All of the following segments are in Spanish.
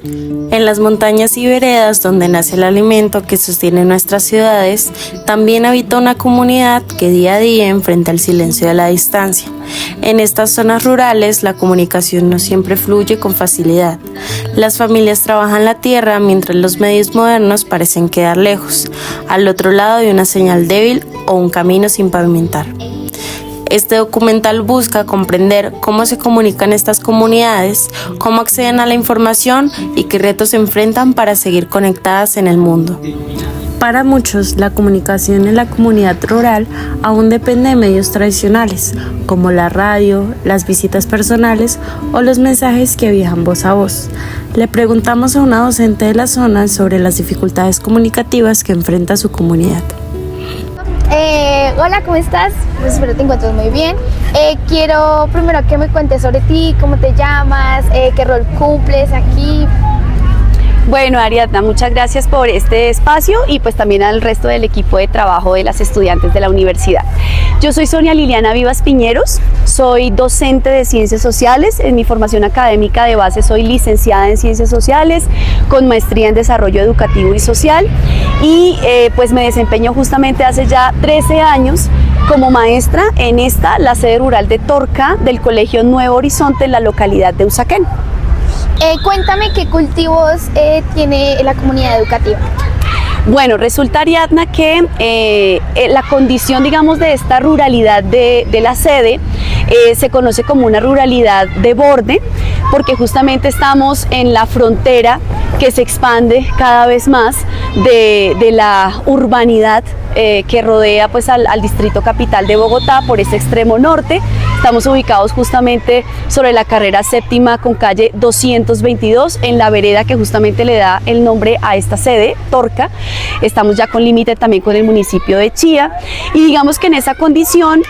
En las montañas y veredas donde nace el alimento que sostiene nuestras ciudades, también habita una comunidad que día a día enfrenta el silencio de la distancia. En estas zonas rurales, la comunicación no siempre fluye con facilidad. Las familias trabajan la tierra mientras los medios modernos parecen quedar lejos, al otro lado de una señal débil o un camino sin pavimentar. Este documental busca comprender cómo se comunican estas comunidades, cómo acceden a la información y qué retos se enfrentan para seguir conectadas en el mundo. Para muchos, la comunicación en la comunidad rural aún depende de medios tradicionales, como la radio, las visitas personales o los mensajes que viajan voz a voz. Le preguntamos a una docente de la zona sobre las dificultades comunicativas que enfrenta su comunidad. Hola, ¿cómo estás? Pues espero te encuentres muy bien. Quiero primero que me cuentes sobre ti, cómo te llamas, qué rol cumples aquí. Bueno, Ariadna, muchas gracias por este espacio y pues también al resto del equipo de trabajo de las estudiantes de la universidad. Yo soy Sonia Liliana Vivas Piñeros, soy docente de Ciencias Sociales. En mi formación académica de base soy licenciada en Ciencias Sociales con maestría en Desarrollo Educativo y Social y pues me desempeño justamente hace ya 13 años como maestra en la sede rural de Torca del Colegio Nuevo Horizonte en la localidad de Usaquén. Cuéntame qué cultivos tiene la comunidad educativa. Bueno, resulta, Ariadna, que la condición, digamos, de esta ruralidad de la sede se conoce como una ruralidad de borde, porque justamente estamos en la frontera que se expande cada vez más de la urbanidad que rodea pues al distrito capital de Bogotá por ese extremo norte. Estamos ubicados justamente sobre la carrera séptima con calle 222 en la vereda que justamente le da el nombre a esta sede, Torca. Estamos ya con límite también con el municipio de Chía y digamos que en esa condición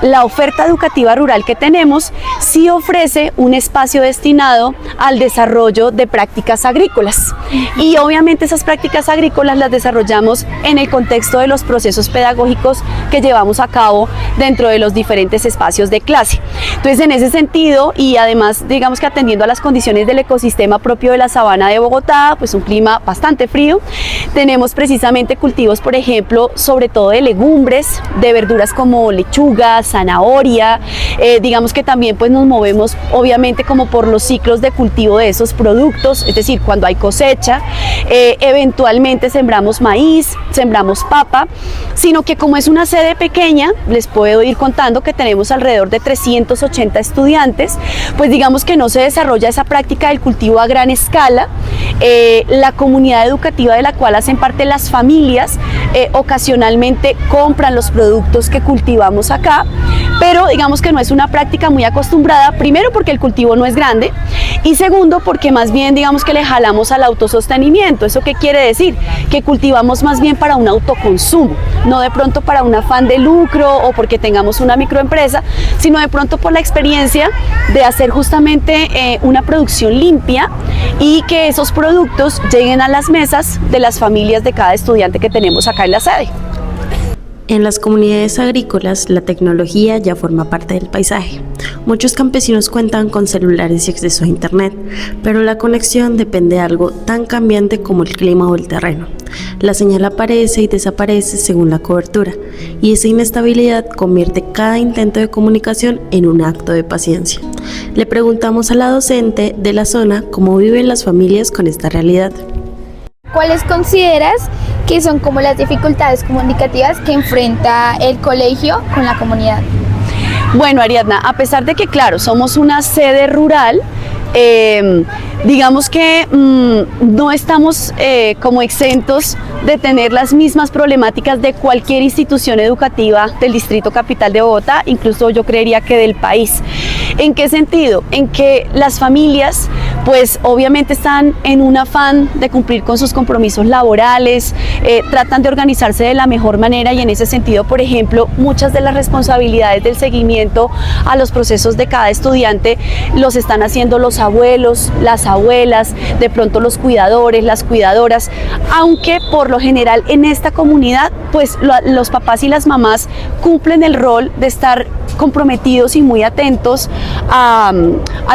la oferta educativa rural que tenemos sí ofrece un espacio destinado al desarrollo de prácticas agrícolas y obviamente esas prácticas agrícolas las desarrollamos en el contexto de los procesos pedagógicos que llevamos a cabo dentro de los diferentes espacios de clase. Entonces, en ese sentido y además digamos que atendiendo a las condiciones del ecosistema propio de la sabana de Bogotá, pues un clima bastante frío, tenemos precisamente cultivos, por ejemplo, sobre todo de legumbres, de verduras como lechuga, zanahoria, digamos que también pues nos movemos obviamente como por los ciclos de cultivo de esos productos, es decir, cuando hay cosecha, eventualmente sembramos maíz, sembramos papa, sino que como es una sede pequeña, les puedo ir contando que tenemos alrededor de 380 estudiantes, pues digamos que no se desarrolla esa práctica del cultivo a gran escala. La comunidad educativa de la cual hacen parte las familias ocasionalmente compran los productos que cultivamos acá, pero digamos que no es una práctica muy acostumbrada, primero porque el cultivo no es grande y segundo porque más bien digamos que le jalamos al autosostenimiento. ¿Eso qué quiere decir? Que cultivamos más bien para un autoconsumo, no de pronto para un afán de lucro o porque tengamos una microempresa, sino de pronto por la experiencia de hacer justamente una producción limpia y que esos productos lleguen a las mesas de las familias de cada estudiante que tenemos acá en la sede. En las comunidades agrícolas, la tecnología ya forma parte del paisaje. Muchos campesinos cuentan con celulares y acceso a internet, pero la conexión depende de algo tan cambiante como el clima o el terreno. La señal aparece y desaparece según la cobertura, y esa inestabilidad convierte cada intento de comunicación en un acto de paciencia. Le preguntamos a la docente de la zona cómo viven las familias con esta realidad. ¿Cuáles consideras que son como las dificultades comunicativas que enfrenta el colegio con la comunidad? Bueno, Ariadna, a pesar de que, claro, somos una sede rural, digamos que no estamos como exentos de tener las mismas problemáticas de cualquier institución educativa del Distrito Capital de Bogotá, incluso yo creería que del país. ¿En qué sentido? En que las familias pues obviamente están en un afán de cumplir con sus compromisos laborales, tratan de organizarse de la mejor manera y en ese sentido, por ejemplo, muchas de las responsabilidades del seguimiento a los procesos de cada estudiante los están haciendo los abuelos, las abuelas, de pronto los cuidadores, las cuidadoras, aunque por lo general en esta comunidad pues los papás y las mamás cumplen el rol de estar comprometidos y muy atentos a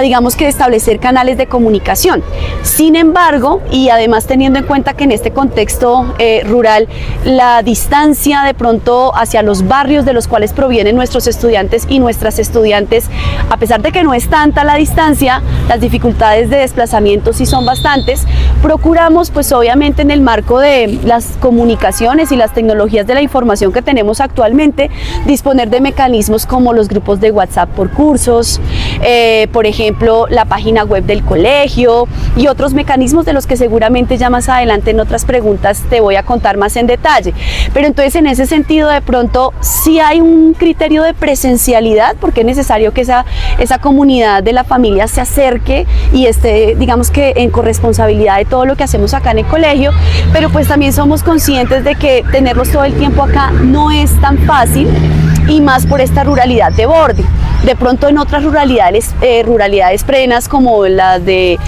digamos que establecer canales de comunicación. Sin embargo, y además teniendo en cuenta que en este contexto rural la distancia de pronto hacia los barrios de los cuales provienen nuestros estudiantes y nuestras estudiantes, a pesar de que no es tanta la distancia, las dificultades de desplazamiento sí son bastantes. Procuramos, pues obviamente en el marco de las comunicaciones y las tecnologías de la información que tenemos actualmente, disponer de mecanismos como los grupos de WhatsApp por cursos, por ejemplo la página web del colegio y otros mecanismos de los que seguramente ya más adelante en otras preguntas te voy a contar más en detalle. Pero entonces en ese sentido de pronto sí hay un criterio de presencialidad, porque es necesario que esa comunidad de la familia se acerque y esté, digamos que en corresponsabilidad de todo lo que hacemos acá en el colegio, pero pues también somos conscientes de que tenerlos todo el tiempo acá no es tan fácil, y más por esta ruralidad de borde. De pronto en otras ruralidades plenas como las de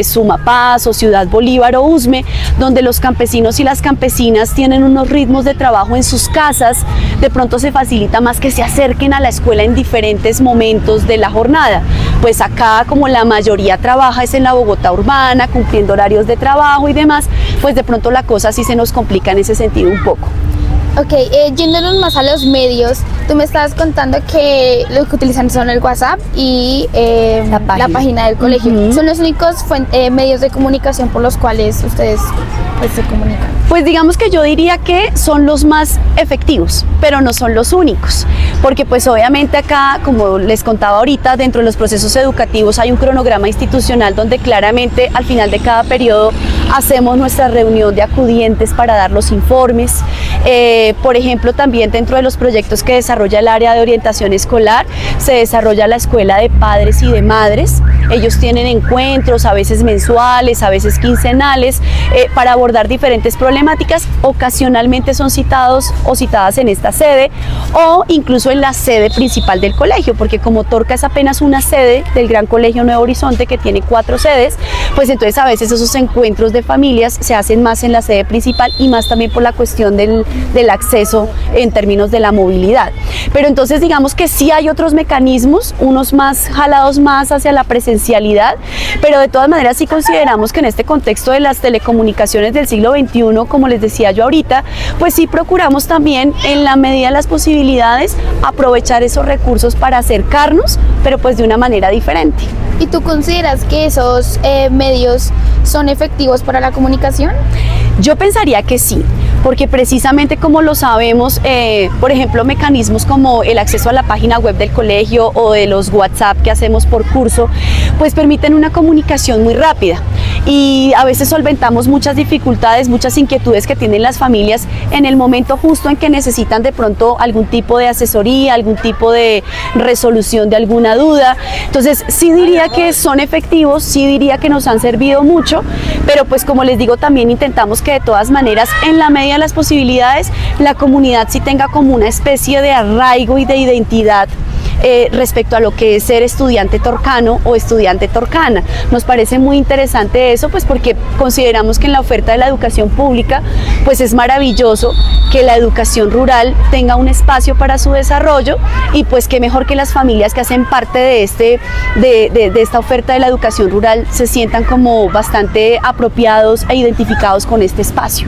Sumapaz o Ciudad Bolívar o Usme, donde los campesinos y las campesinas tienen unos ritmos de trabajo en sus casas, de pronto se facilita más que se acerquen a la escuela en diferentes momentos de la jornada. Pues acá, como la mayoría trabaja es en la Bogotá urbana, cumpliendo horarios de trabajo y demás, pues de pronto la cosa sí se nos complica en ese sentido un poco. Ok, yéndonos más a los medios, tú me estabas contando que lo que utilizan son el WhatsApp y la página del colegio. ¿Son los únicos medios de comunicación por los cuales ustedes pues, se comunican? Pues digamos que yo diría que son los más efectivos, pero no son los únicos, porque pues obviamente acá, como les contaba ahorita, dentro de los procesos educativos hay un cronograma institucional donde claramente al final de cada periodo hacemos nuestra reunión de acudientes para dar los informes. Por ejemplo, también dentro de los proyectos que desarrolla el área de orientación escolar, se desarrolla la escuela de padres y de madres. Ellos tienen encuentros, a veces mensuales, a veces quincenales, para abordar diferentes problemáticas. Ocasionalmente son citados o citadas en esta sede o incluso en la sede principal del colegio, porque como Torca es apenas una sede del Gran Colegio Nuevo Horizonte, que tiene 4 sedes, pues entonces a veces esos encuentros de familias se hacen más en la sede principal y más también por la cuestión del acceso en términos de la movilidad. Pero entonces digamos que sí hay otros mecanismos, unos más jalados más hacia la presencialidad, pero de todas maneras sí consideramos que en este contexto de las telecomunicaciones del siglo XXI, como les decía yo ahorita, pues sí procuramos también en la medida de las posibilidades aprovechar esos recursos para acercarnos, pero pues de una manera diferente. ¿Y tú consideras que esos medios son efectivos para la comunicación? Yo pensaría que sí, porque precisamente como lo sabemos, por ejemplo, mecanismos como el acceso a la página web del colegio o de los WhatsApp que hacemos por curso, pues permiten una comunicación muy rápida y a veces solventamos muchas dificultades, muchas inquietudes que tienen las familias en el momento justo en que necesitan de pronto algún tipo de asesoría, algún tipo de resolución de alguna duda. Entonces sí diría que son efectivos, sí diría que nos han servido mucho, pero pues como les digo, también intentamos que de todas maneras, en la medida de las posibilidades, la comunidad sí tenga como una especie de arraigo y de identidad respecto a lo que es ser estudiante torcano o estudiante torcana. Nos parece muy interesante eso, pues porque consideramos que en la oferta de la educación pública pues es maravilloso que la educación rural tenga un espacio para su desarrollo, y pues qué mejor que las familias que hacen parte de esta oferta de la educación rural se sientan como bastante apropiados e identificados con este espacio.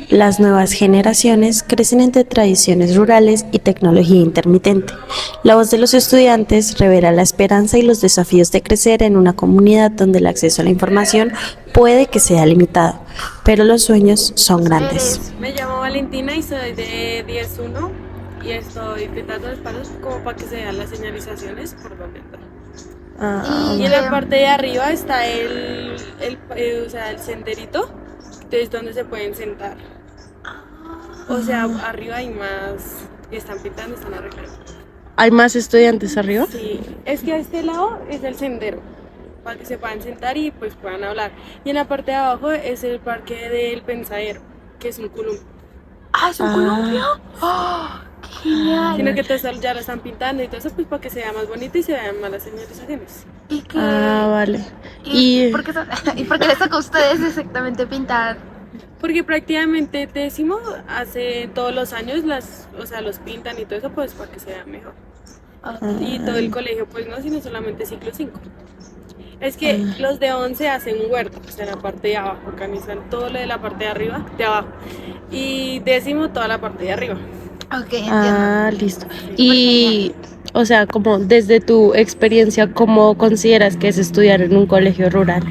Las nuevas generaciones crecen entre tradiciones rurales y tecnología intermitente. La voz de los estudiantes revela la esperanza y los desafíos de crecer en una comunidad donde el acceso a la información puede que sea limitado, pero los sueños son grandes. Me llamo Valentina y soy de 10.1 y estoy pintando los palos como para que se vean las señalizaciones por donde está. Y en la parte de arriba está el senderito, que es donde se pueden sentar. O sea, arriba hay más, están pintando, están arreglando. ¿Hay más estudiantes arriba? Sí, es que a este lado es el sendero, para que se puedan sentar y pues puedan hablar. Y en la parte de abajo es el parque del Pensadero, que es un columpio. ¿Ah, es un columpio? ¡Oh, qué genial! Sino que entonces ya lo están pintando y todo eso, pues para que se vea más bonito y se vean más las señalizaciones. ¿Y qué? Vale. ¿Por qué les tocó a ustedes exactamente pintar? Porque prácticamente hace todos los años los pintan y todo eso, pues para que se vea mejor. Y todo el colegio, pues no, sino solamente ciclo 5. Es que los de 11 hacen huerto, o sea, en la parte de abajo, organizan todo lo de la parte de arriba, de abajo. Y 10º toda la parte de arriba. Ok, entiendo. Listo. Y, o sea, como desde tu experiencia, ¿cómo consideras que es estudiar en un colegio rural?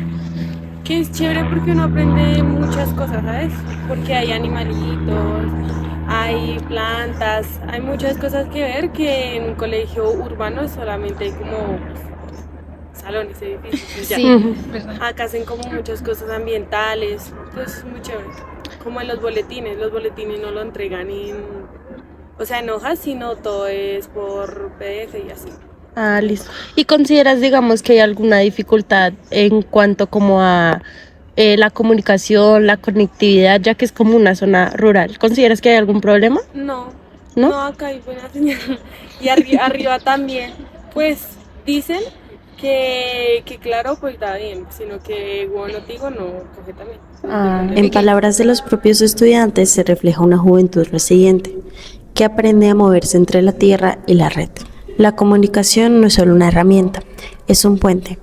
Que es chévere porque uno aprende muchas cosas, ¿sabes? Porque hay animalitos, hay plantas, hay muchas cosas que ver que en un colegio urbano solamente hay como salones, edificios. Sí, Ya. Acá hacen como muchas cosas ambientales, pues es muy chévere. Como en los boletines no lo entregan en hojas, sino todo es por PDF y así. Listo. ¿Y consideras, digamos, que hay alguna dificultad en cuanto como a la comunicación, la conectividad, ya que es como una zona rural? ¿Consideras que hay algún problema? No, ¿No? acá hay buena señal. Y arriba también, pues dicen que claro, pues da bien, sino que Guanotigo no coge también. En palabras de los propios estudiantes se refleja una juventud resiliente que aprende a moverse entre la tierra y la red. La comunicación no es solo una herramienta, es un puente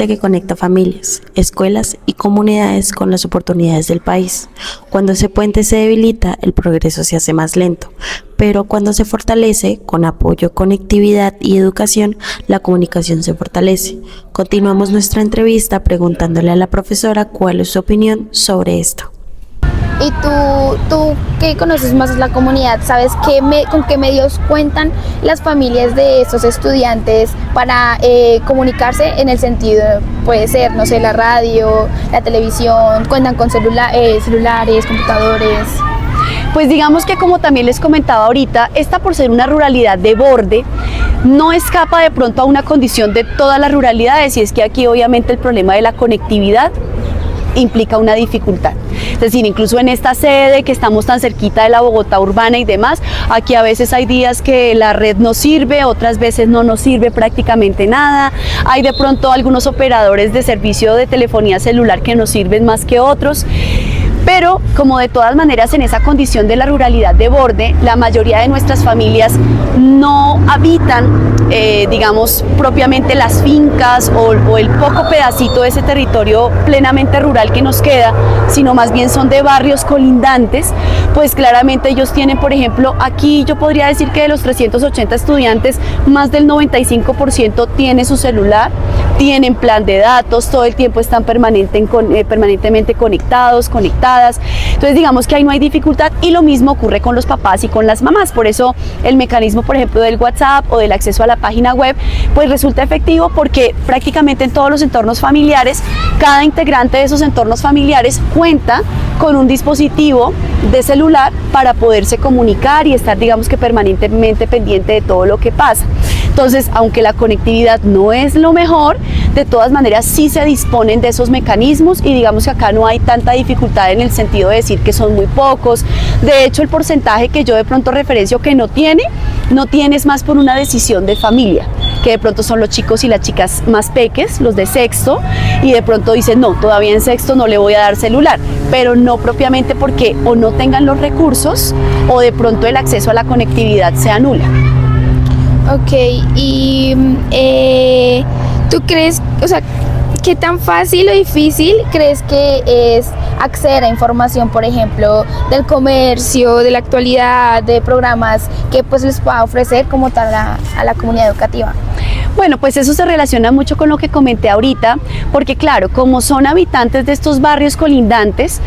que conecta familias, escuelas y comunidades con las oportunidades del país. Cuando ese puente se debilita, el progreso se hace más lento, pero cuando se fortalece con apoyo, conectividad y educación, la comunicación se fortalece. Continuamos nuestra entrevista preguntándole a la profesora cuál es su opinión sobre esto. Y tú que conoces más la comunidad, ¿sabes con qué medios cuentan las familias de estos estudiantes para comunicarse en el sentido, puede ser, no sé, la radio, la televisión, cuentan con celulares, computadores? Pues digamos que, como también les comentaba ahorita, esta, por ser una ruralidad de borde, no escapa de pronto a una condición de todas las ruralidades, y es que aquí obviamente el problema de la conectividad implica una dificultad. Es decir, incluso en esta sede que estamos tan cerquita de la Bogotá urbana y demás, aquí a veces hay días que la red no sirve, otras veces no nos sirve prácticamente nada. Hay de pronto algunos operadores de servicio de telefonía celular que nos sirven más que otros. Pero, como de todas maneras, en esa condición de la ruralidad de borde, la mayoría de nuestras familias no habitan, digamos, propiamente las fincas o el poco pedacito de ese territorio plenamente rural que nos queda, sino más bien son de barrios colindantes. Pues claramente ellos tienen, por ejemplo, aquí yo podría decir que de los 380 estudiantes, más del 95% tiene su celular, tienen plan de datos, todo el tiempo están permanentemente conectadas. Entonces digamos que ahí no hay dificultad, y lo mismo ocurre con los papás y con las mamás. Por eso el mecanismo, por ejemplo, del WhatsApp o del acceso a la página web, pues resulta efectivo, porque prácticamente en todos los entornos familiares, cada integrante de esos entornos familiares cuenta con un dispositivo de celular para poderse comunicar y estar, digamos que permanentemente pendiente de todo lo que pasa. Entonces, aunque la conectividad no es lo mejor, de todas maneras sí se disponen de esos mecanismos, y digamos que acá no hay tanta dificultad en el sentido de decir que son muy pocos. De hecho, el porcentaje que yo de pronto referencio que no tiene es más por una decisión de familia, que de pronto son los chicos y las chicas más peques, los de sexto, y de pronto dicen, no, todavía en sexto no le voy a dar celular, pero no propiamente porque o no tengan los recursos o de pronto el acceso a la conectividad sea nula. Ok, y ¿tú crees, o sea, qué tan fácil o difícil crees que es acceder a información, por ejemplo, del comercio, de la actualidad, de programas que pues les pueda ofrecer como tal a la comunidad educativa? Bueno, pues eso se relaciona mucho con lo que comenté ahorita, porque claro, como son habitantes de estos barrios colindantes,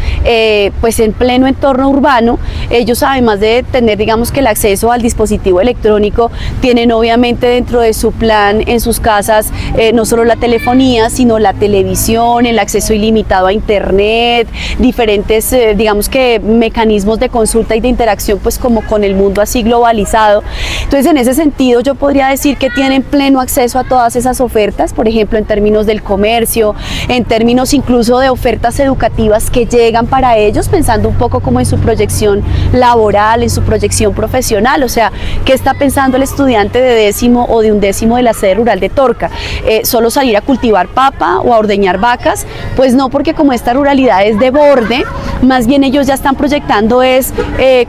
pues en pleno entorno urbano, ellos, además de tener, digamos, que el acceso al dispositivo electrónico, tienen obviamente dentro de su plan en sus casas no solo la telefonía, sino la televisión, el acceso ilimitado a internet, diferentes, digamos que mecanismos de consulta y de interacción, pues como con el mundo así globalizado. Entonces, en ese sentido, yo podría decir que tienen pleno acceso a todas esas ofertas, por ejemplo, en términos del comercio, en términos incluso de ofertas educativas que llegan para ellos, pensando un poco como en su proyección laboral, en su proyección profesional, o sea, ¿qué está pensando el estudiante de 10º o de 11º de la sede rural de Torca? ¿Solo salir a cultivar papa o a ordeñar vacas? Pues no, porque como esta ruralidad es de borde, más bien ellos ya están proyectando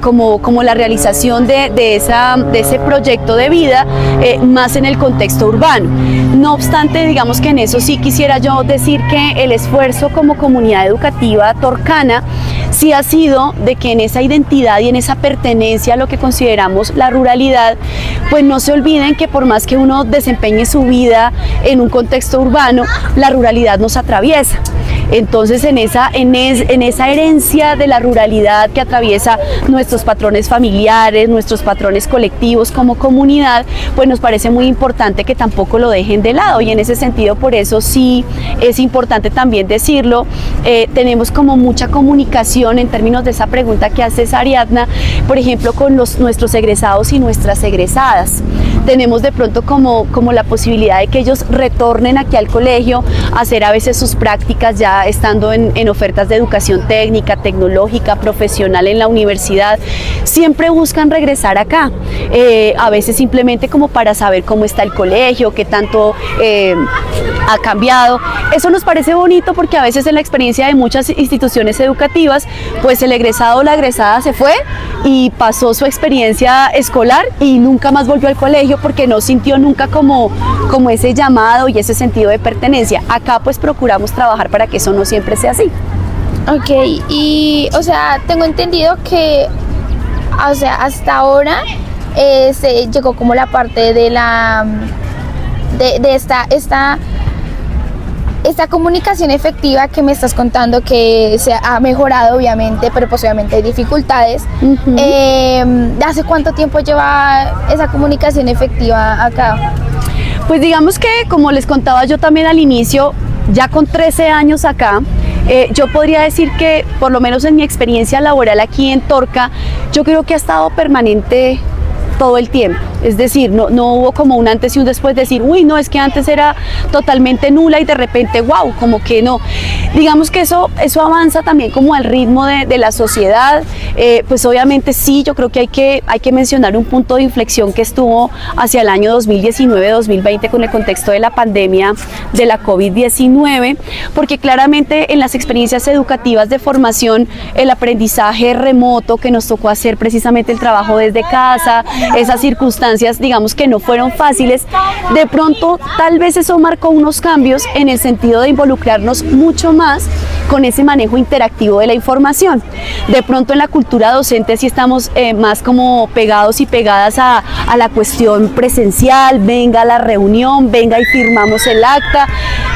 como la realización de ese proyecto de vida más en el contexto urbano. No obstante, digamos que en eso sí quisiera yo decir que el esfuerzo como comunidad educativa torcana sí ha sido de que en esa identidad y en esa pertenencia a lo que consideramos la ruralidad, pues no se olviden que por más que uno desempeñe su vida en un contexto urbano, la ruralidad nos atraviesa. Entonces en esa herencia de la ruralidad que atraviesa nuestros patrones familiares, nuestros patrones colectivos como comunidad, pues nos parece muy importante que tampoco lo dejen de lado, y en ese sentido por eso sí es importante también decirlo. Tenemos como mucha comunicación en términos de esa pregunta que hace Ariadna, por ejemplo con nuestros egresados y nuestras egresadas. Tenemos de pronto como la posibilidad de que ellos retornen aquí al colegio a hacer a veces sus prácticas ya estando en ofertas de educación técnica, tecnológica, profesional en la universidad. Siempre buscan regresar acá, a veces simplemente como para saber cómo está el colegio, qué tanto ha cambiado. Eso nos parece bonito porque a veces en la experiencia de muchas instituciones educativas, pues el egresado o la egresada se fue y pasó su experiencia escolar y nunca más volvió al colegio porque no sintió nunca como ese llamado y ese sentido de pertenencia. Acá pues procuramos trabajar para que eso no siempre sea así. Ok, y o sea, tengo entendido que hasta ahora se llegó como la parte de esta comunicación efectiva que me estás contando, que se ha mejorado obviamente, pero pues obviamente hay dificultades. ¿Hace cuánto tiempo lleva esa comunicación efectiva acá? Pues digamos que, como les contaba yo también al inicio, ya con 13 años acá, yo podría decir que, por lo menos en mi experiencia laboral aquí en Torca, yo creo que ha estado permanente todo el tiempo. Es decir, no hubo como un antes y un después de decir, uy, no, es que antes era totalmente nula y de repente, wow, como que no. Digamos que eso avanza también como al ritmo de la sociedad. Pues obviamente sí, yo creo que hay que mencionar un punto de inflexión que estuvo hacia el año 2019-2020 con el contexto de la pandemia de la COVID-19, porque claramente en las experiencias educativas de formación, el aprendizaje remoto que nos tocó hacer, precisamente el trabajo desde casa, esas circunstancias, digamos que no fueron fáciles, de pronto tal vez eso marcó unos cambios en el sentido de involucrarnos mucho más con ese manejo interactivo de la información. De pronto en la cultura docente sí estamos más como pegados y pegadas a la cuestión presencial, venga a la reunión, venga y firmamos el acta.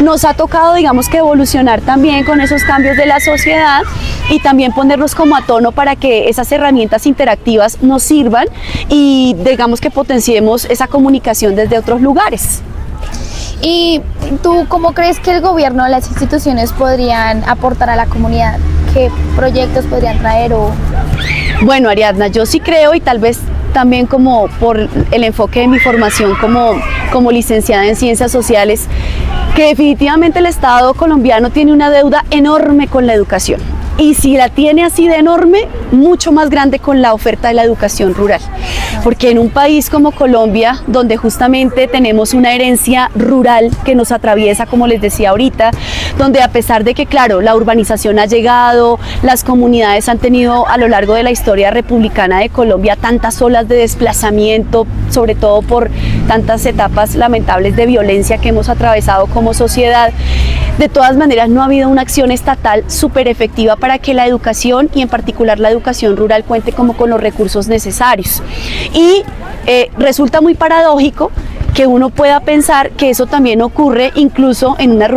Nos ha tocado, digamos que evolucionar también con esos cambios de la sociedad y también ponernos como a tono para que esas herramientas interactivas nos sirvan y digamos que potenciemos esa comunicación desde otros lugares. ¿Y tú cómo crees que el gobierno o las instituciones podrían aportar a la comunidad? ¿Qué proyectos podrían traer? Bueno, Ariadna, yo sí creo, y tal vez también como por el enfoque de mi formación como licenciada en Ciencias Sociales, que definitivamente el Estado colombiano tiene una deuda enorme con la educación. Y si la tiene así de enorme, mucho más grande con la oferta de la educación rural. Porque en un país como Colombia, donde justamente tenemos una herencia rural que nos atraviesa, como les decía ahorita, donde a pesar de que, claro, la urbanización ha llegado, las comunidades han tenido a lo largo de la historia republicana de Colombia tantas olas de desplazamiento, sobre todo por tantas etapas lamentables de violencia que hemos atravesado como sociedad, de todas maneras no ha habido una acción estatal súper efectiva para que la educación, y en particular la educación rural, cuente como con los recursos necesarios. Y resulta muy paradójico que uno pueda pensar que eso también ocurre incluso en una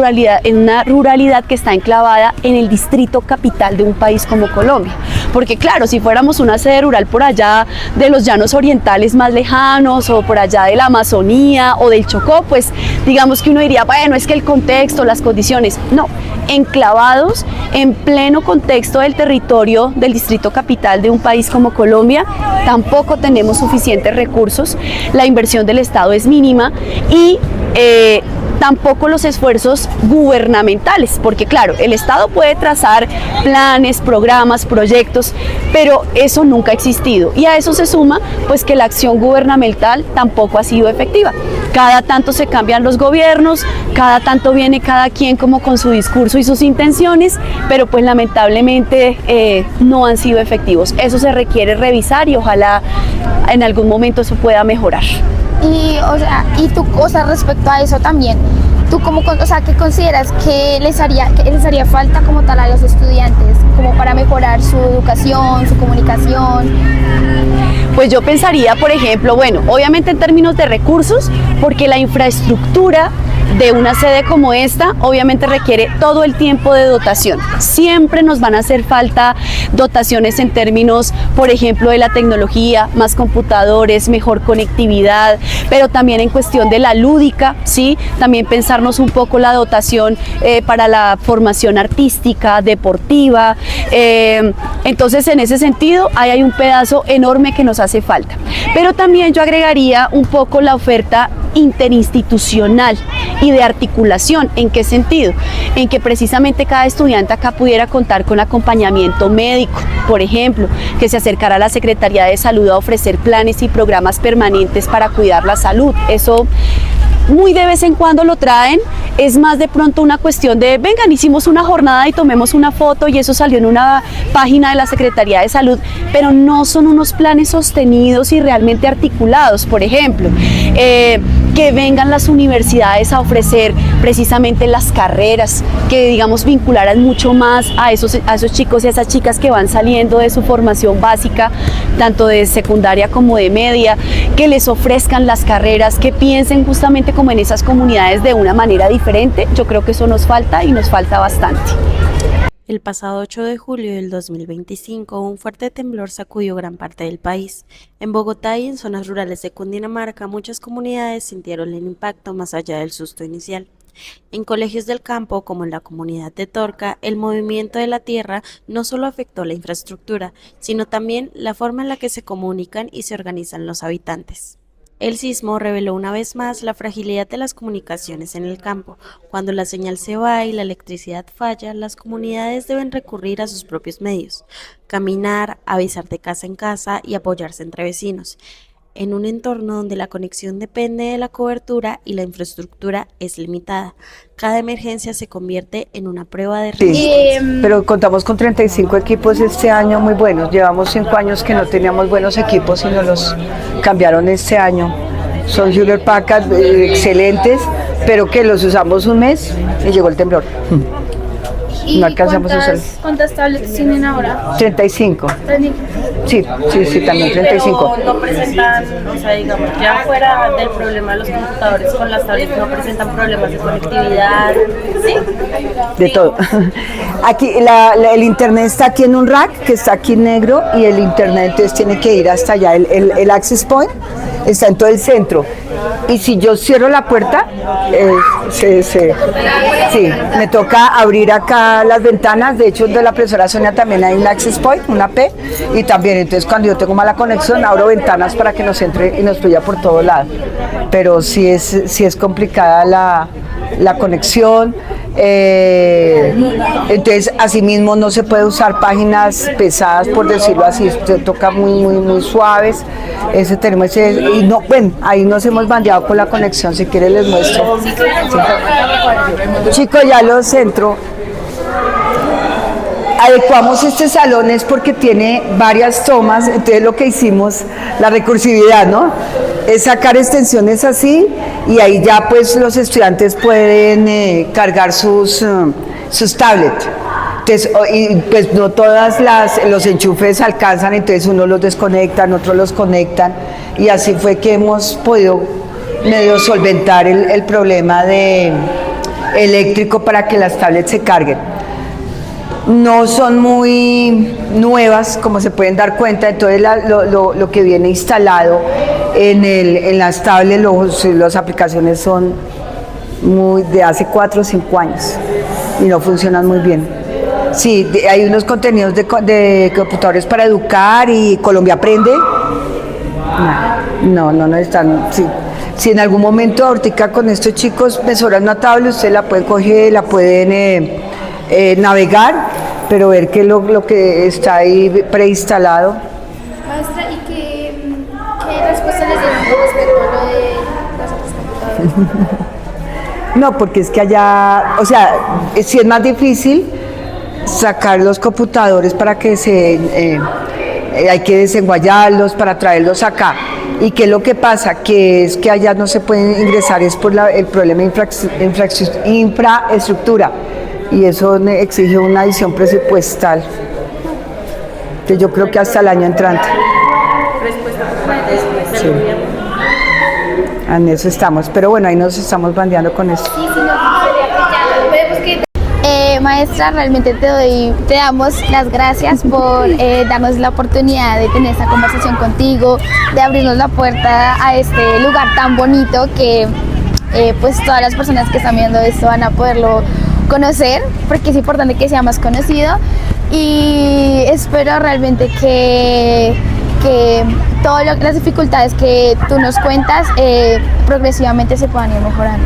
ruralidad que está enclavada en el distrito capital de un país como Colombia. Porque claro, si fuéramos una sede rural por allá de los llanos orientales más lejanos o por allá de la Amazonía o del Chocó, pues digamos que uno diría, bueno, es que el contexto, las condiciones, no, enclavados en pleno contexto del territorio del distrito capital de un país como Colombia, tampoco tenemos suficientes recursos, la inversión del Estado es mínima y tampoco los esfuerzos gubernamentales, porque claro, el Estado puede trazar planes, programas, proyectos, pero eso nunca ha existido, y a eso se suma pues que la acción gubernamental tampoco ha sido efectiva. Cada tanto se cambian los gobiernos, cada tanto viene cada quien como con su discurso y sus intenciones, pero pues lamentablemente no han sido efectivos. Eso se requiere revisar y ojalá en algún momento eso pueda mejorar. Y tú, respecto a eso también, ¿tú qué consideras que les haría falta como tal a los estudiantes, como para mejorar su educación, su comunicación? Pues yo pensaría, por ejemplo, bueno, obviamente en términos de recursos, porque la infraestructura de una sede como esta obviamente requiere todo el tiempo de dotación. Siempre nos van a hacer falta dotaciones en términos, por ejemplo, de la tecnología, más computadores, mejor conectividad, pero también en cuestión de la lúdica, ¿sí? También pensarnos un poco la dotación para la formación artística, deportiva. Entonces, en ese sentido, ahí hay un pedazo enorme que nos hace falta. Pero también yo agregaría un poco la oferta interinstitucional y de articulación. ¿En qué sentido? En que precisamente cada estudiante acá pudiera contar con acompañamiento médico, por ejemplo, que se acercara a la Secretaría de Salud a ofrecer planes y programas permanentes para cuidar la salud. Eso muy de vez en cuando lo traen, es más de pronto una cuestión de vengan, hicimos una jornada y tomemos una foto y eso salió en una página de la Secretaría de Salud, pero no son unos planes sostenidos y realmente articulados. Por ejemplo, que vengan las universidades a ofrecer precisamente las carreras, que digamos vincularan mucho más a esos chicos y a esas chicas que van saliendo de su formación básica, tanto de secundaria como de media, que les ofrezcan las carreras, que piensen justamente como en esas comunidades de una manera diferente. Yo creo que eso nos falta y nos falta bastante. El pasado 8 de julio del 2025, un fuerte temblor sacudió gran parte del país. En Bogotá y en zonas rurales de Cundinamarca, muchas comunidades sintieron el impacto más allá del susto inicial. En colegios del campo, como en la comunidad de Torca, el movimiento de la tierra no solo afectó la infraestructura, sino también la forma en la que se comunican y se organizan los habitantes. El sismo reveló una vez más la fragilidad de las comunicaciones en el campo. Cuando la señal se va y la electricidad falla, las comunidades deben recurrir a sus propios medios, caminar, avisar de casa en casa y apoyarse entre vecinos, en un entorno donde la conexión depende de la cobertura y la infraestructura es limitada. Cada emergencia se convierte en una prueba de resistencia. Sí, pero contamos con 35 equipos este año muy buenos. Llevamos 5 años que no teníamos buenos equipos y nos los cambiaron este año. Son Hewlett Packard excelentes, pero que los usamos un mes y llegó el temblor. ¿Y no alcanzamos a usar. ¿Cuántas tablets tienen ahora? 35. Sí, también 35. Pero no presentan, o sea, digamos, ya fuera del problema de los computadores con las tablets, no presentan problemas de conectividad, ¿sí? De todo. Aquí el internet está aquí en un rack que está aquí en negro y el internet entonces tiene que ir hasta allá. El access point está en todo el centro. Y si yo cierro la puerta, sí, me toca abrir acá las ventanas. De hecho, de la profesora Sonia también hay un access point, una P, y también entonces cuando yo tengo mala conexión abro ventanas para que nos entre y nos fluya por todo lado. Pero sí es complicada la conexión. Entonces asimismo no se puede usar páginas pesadas, por decirlo así, se toca muy suaves. Y no, bueno, ahí nos hemos bandeado con la conexión. Si quieren les muestro. Sí. Chicos, ya lo centro. Adecuamos este salón es porque tiene varias tomas, entonces lo que hicimos, la recursividad, ¿no? Es sacar extensiones así y ahí ya pues los estudiantes pueden cargar sus tablets. Entonces, y pues no todas los enchufes alcanzan, entonces unos los desconectan, otros los conectan y así fue que hemos podido medio solventar el problema eléctrico para que las tablets se carguen. No son muy nuevas, como se pueden dar cuenta, entonces lo que viene instalado en las tablets, las aplicaciones son de hace 4 o 5 años y no funcionan muy bien. Sí, hay unos contenidos de computadores para educar y Colombia Aprende, No están. Sí. Si en algún momento ahorita con estos chicos me sobra una tabla, usted la puede coger, la pueden navegar, pero ver que lo que está ahí preinstalado. Maestra, ¿y qué respuesta les dieron con respecto a lo de las otras computadoras? No, porque es que allá, o sea, sí es más difícil sacar los computadores para que hay que desenguallarlos para traerlos acá. ¿Y qué es lo que pasa? Que es que allá no se pueden ingresar, es por el problema de infraestructura, y eso exige una adición presupuestal, que yo creo que hasta el año entrante. Sí. En eso estamos, pero bueno, ahí nos estamos bandeando con eso. Maestra, realmente te damos las gracias por darnos la oportunidad de tener esta conversación contigo, de abrirnos la puerta a este lugar tan bonito que pues todas las personas que están viendo esto van a poderlo conocer, porque es importante que sea más conocido, y espero realmente que todas las dificultades que tú nos cuentas progresivamente se puedan ir mejorando.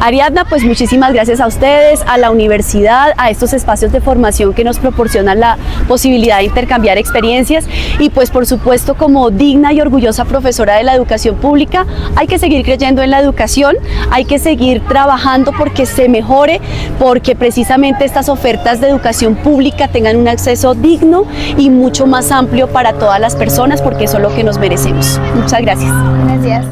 Ariadna, pues muchísimas gracias a ustedes, a la universidad, a estos espacios de formación que nos proporcionan la posibilidad de intercambiar experiencias, y pues por supuesto, como digna y orgullosa profesora de la educación pública, hay que seguir creyendo en la educación, hay que seguir trabajando porque se mejore, porque precisamente estas ofertas de educación pública tengan un acceso digno y mucho más amplio para todas las personas, porque eso es lo que nos merecemos. Muchas gracias. Gracias.